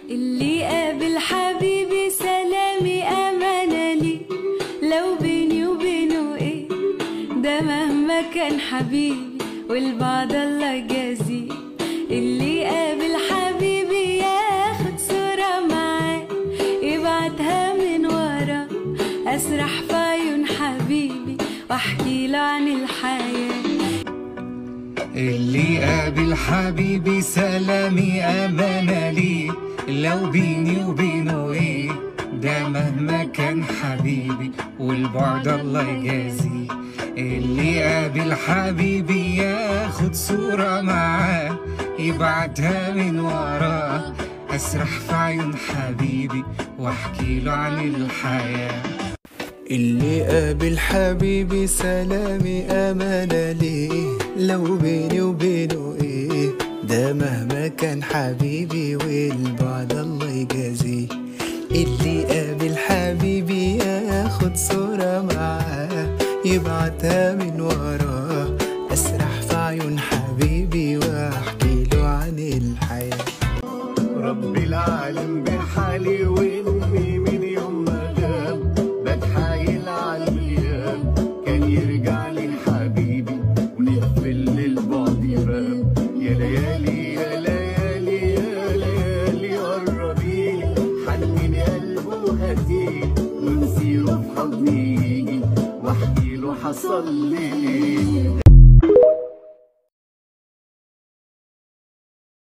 اللي قابل حبيبي سلامي أمانة لي، لو بيني وبينه ايه ده مهما كان حبيبي والبعد الله يجازيه. اللي قابل حبيبي ياخد صورة معاه يبعتها من ورا، أسرح في عيون حبيبي واحكي له عن الحياة. اللي قابل حبيبي سلامي أمانة لي، لو بيني وبينه ايه ده مهما كان حبيبي والبعد الله يجازيه. اللي قابل حبيبي ياخد صورة معاه يبعتها من وراه، أسرح في عيون حبيبي واحكي له عن الحياة. اللي قابل حبيبي سلامي أمانة ليه، لو بيني وبينه ايه ده مهما كان حبيبي والبعد الله يجازيه. اللي قابل حبيبي ياخد صورة معاه يبعتها من وراه، أسرح في عيون حبيبي واحكي له عن الحياة. رب العالم بحالي وإني من يوم ما غاب بتحايل عالغياب، كان يرجع لي حبيبي ونقفل للبعد يراب. يا ليالي يا ليالي يا ليالي قربيلي، حنين قلبه وهديه ونسيره في حضني يجي واحكي له حصل لي.